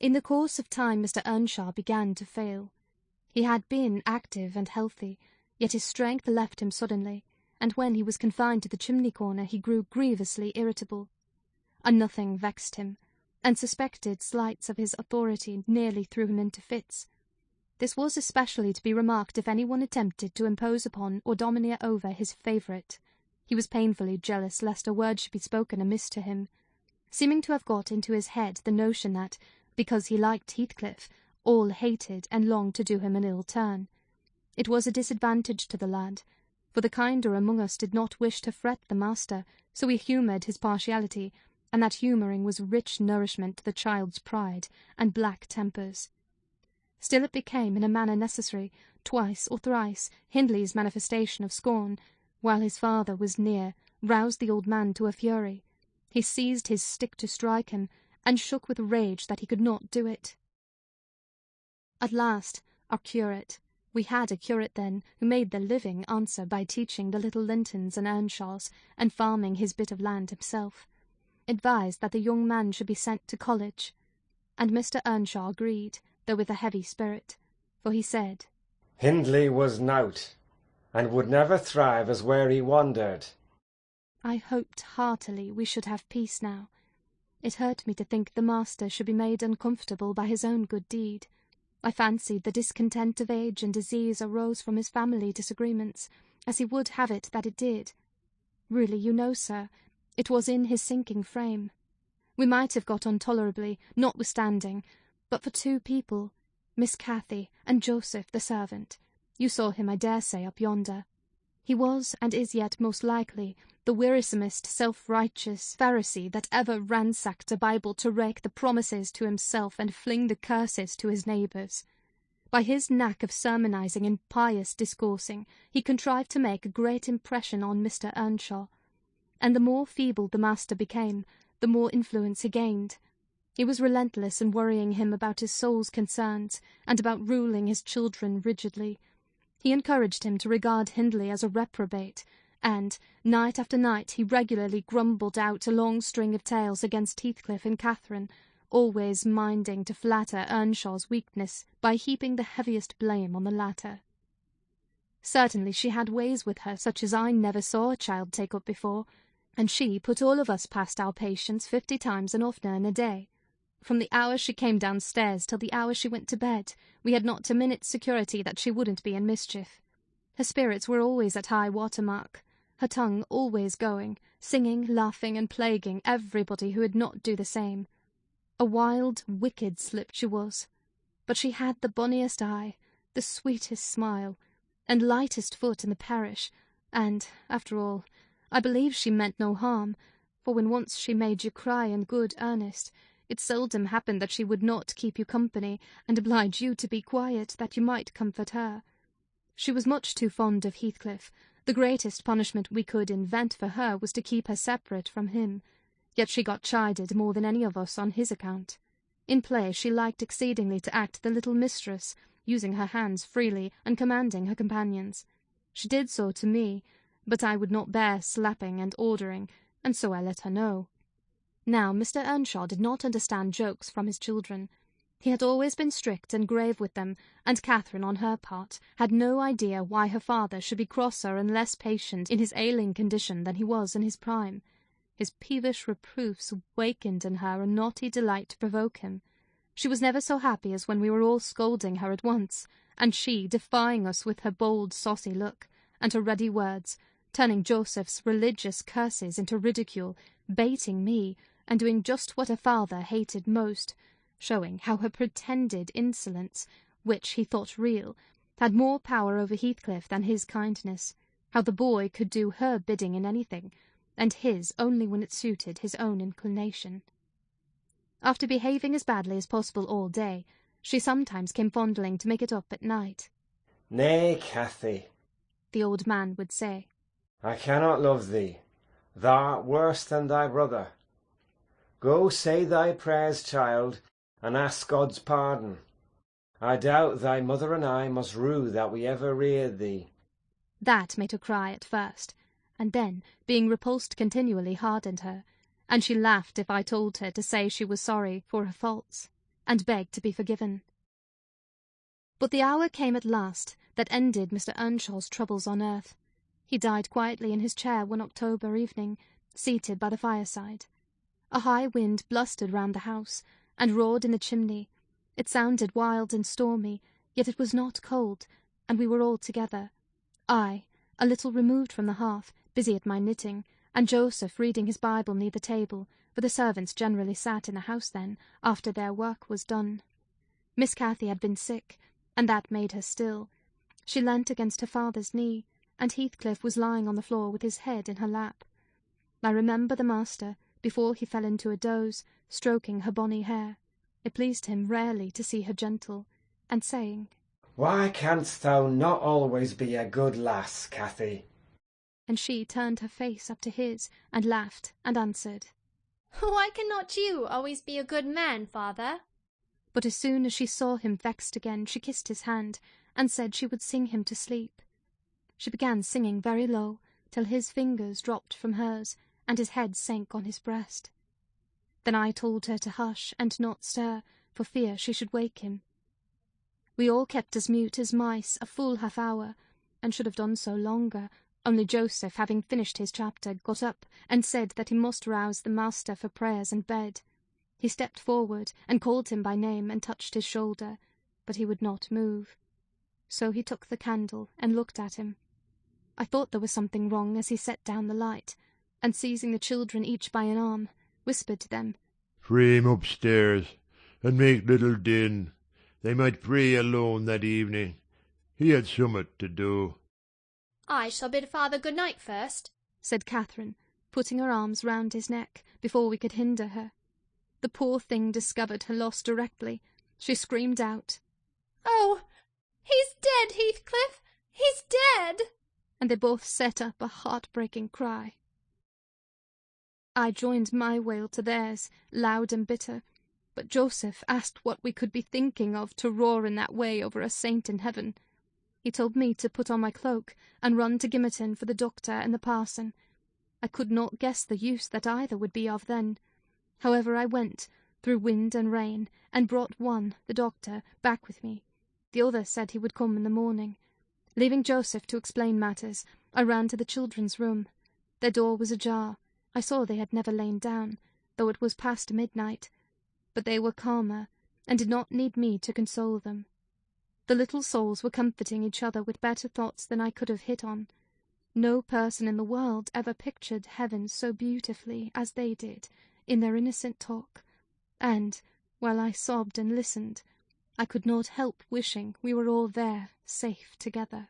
In the course of time Mr. Earnshaw began to fail. He had been active and healthy, yet his strength left him suddenly, and when he was confined to the chimney-corner he grew grievously irritable. A nothing vexed him, and suspected slights of his authority nearly threw him into fits. This was especially to be remarked if any one attempted to impose upon or domineer over his favourite. He was painfully jealous lest a word should be spoken amiss to him, seeming to have got into his head the notion that, because he liked Heathcliff, all hated and longed to do him an ill turn. It was a disadvantage to the lad, for the kinder among us did not wish to fret the master, so we humoured his partiality, and that humouring was rich nourishment to the child's pride and black tempers. Still it became in a manner necessary, twice or thrice, Hindley's manifestation of scorn, while his father was near, roused the old man to a fury. He seized his stick to strike him, and shook with rage that he could not do it. At last, our curate, we had a curate then, who made the living answer by teaching the little Lintons and Earnshaws, and farming his bit of land himself, advised that the young man should be sent to college, and Mr. Earnshaw agreed, though with a heavy spirit, for he said, Hindley was nowt, and would never thrive as where he wandered. I hoped heartily we should have peace now. It hurt me to think the master should be made uncomfortable by his own good deed. I fancied the discontent of age and disease arose from his family disagreements, as he would have it that it did. Really, you know, sir, it was in his sinking frame. We might have got on tolerably, notwithstanding, but for two people, Miss Cathy and Joseph the servant. You saw him, I dare say, up yonder. He was, and is yet most likely, the wearisomest self-righteous Pharisee that ever ransacked a Bible to rake the promises to himself and fling the curses to his neighbours. By his knack of sermonizing and pious discoursing, he contrived to make a great impression on Mr. Earnshaw, and the more feeble the master became, the more influence he gained. He was relentless in worrying him about his soul's concerns, and about ruling his children rigidly. He encouraged him to regard Hindley as a reprobate, and, night after night, he regularly grumbled out a long string of tales against Heathcliff and Catherine, always minding to flatter Earnshaw's weakness by heaping the heaviest blame on the latter. Certainly she had ways with her such as I never saw a child take up before, and she put all of us past our patience 50 times and oftener in a day. From the hour she came downstairs till the hour she went to bed, we had not a minute's security that she wouldn't be in mischief. Her spirits were always at high water mark, her tongue always going, singing, laughing, and plaguing everybody who would not do the same. A wild, wicked slip she was, but she had the bonniest eye, the sweetest smile, and lightest foot in the parish, and, after all, I believe she meant no harm, for when once she made you cry in good earnest, it seldom happened that she would not keep you company, and oblige you to be quiet, that you might comfort her. She was much too fond of Heathcliff. The greatest punishment we could invent for her was to keep her separate from him, yet she got chided more than any of us on his account. In play she liked exceedingly to act the little mistress, using her hands freely, and commanding her companions. She did so to me, but I would not bear slapping and ordering, and so I let her know. Now, Mr. Earnshaw did not understand jokes from his children. He had always been strict and grave with them, and Catherine, on her part, had no idea why her father should be crosser and less patient in his ailing condition than he was in his prime. His peevish reproofs wakened in her a naughty delight to provoke him. She was never so happy as when we were all scolding her at once, and she defying us with her bold, saucy look, and her ready words, turning Joseph's religious curses into ridicule, baiting me, and doing just what her father hated most, showing how her pretended insolence, which he thought real, had more power over Heathcliff than his kindness, how the boy could do her bidding in anything, and his only when it suited his own inclination. After behaving as badly as possible all day, she sometimes came fondling to make it up at night. Nay, Cathy, the old man would say, I cannot love thee. Thou art worse than thy brother. Go say thy prayers, child, and ask God's pardon. I doubt thy mother and I must rue that we ever reared thee. That made her cry at first, and then, being repulsed continually, hardened her, and she laughed if I told her to say she was sorry for her faults. and begged to be forgiven. But the hour came at last that ended Mr. Earnshaw's troubles on earth. He died quietly in his chair one October evening, seated by the fireside. A high wind blustered round the house, and roared in the chimney. It sounded wild and stormy, yet it was not cold, and we were all together. I, a little removed from the hearth, busy at my knitting, and Joseph reading his Bible near the table, for the servants generally sat in the house then, after their work was done. Miss Cathy had been sick, and that made her still. She leant against her father's knee, and Heathcliff was lying on the floor with his head in her lap. I remember the master, before he fell into a doze, stroking her bonny hair. It pleased him rarely to see her gentle, and saying, "Why canst thou not always be a good lass, Cathy?" And she turned her face up to his, and laughed, and answered, "Why cannot you always be a good man, father?" But as soon as she saw him vexed again, she kissed his hand, and said she would sing him to sleep. She began singing very low, till his fingers dropped from hers, and his head sank on his breast. Then I told her to hush and not stir, for fear she should wake him. We all kept as mute as mice a full half hour, and should have done so longer, only Joseph, having finished his chapter, got up and said that he must rouse the master for prayers and bed. He stepped forward and called him by name and touched his shoulder, but he would not move. So he took the candle and looked at him. I thought there was something wrong as he set down the light, and seizing the children each by an arm, whispered to them, "Pray him upstairs, and make little din. They might pray alone that evening. He had summat to do." "I shall bid father good night first," said Catherine, putting her arms round his neck before we could hinder her. The poor thing discovered her loss directly. She screamed out, "Oh, he's dead, Heathcliff! He's dead!" and they both set up a heart-breaking cry. I joined my wail to theirs, loud and bitter, but Joseph asked what we could be thinking of to roar in that way over a saint in heaven. He told me to put on my cloak and run to Gimmerton for the doctor and the parson. I could not guess the use that either would be of then. However, I went, through wind and rain, and brought one, the doctor, back with me. The other said he would come in the morning. Leaving Joseph to explain matters, I ran to the children's room. Their door was ajar. I saw they had never lain down, though it was past midnight, but they were calmer, and did not need me to console them. The little souls were comforting each other with better thoughts than I could have hit on. No person in the world ever pictured heaven so beautifully as they did in their innocent talk, and, while I sobbed and listened, I could not help wishing we were all there, safe together.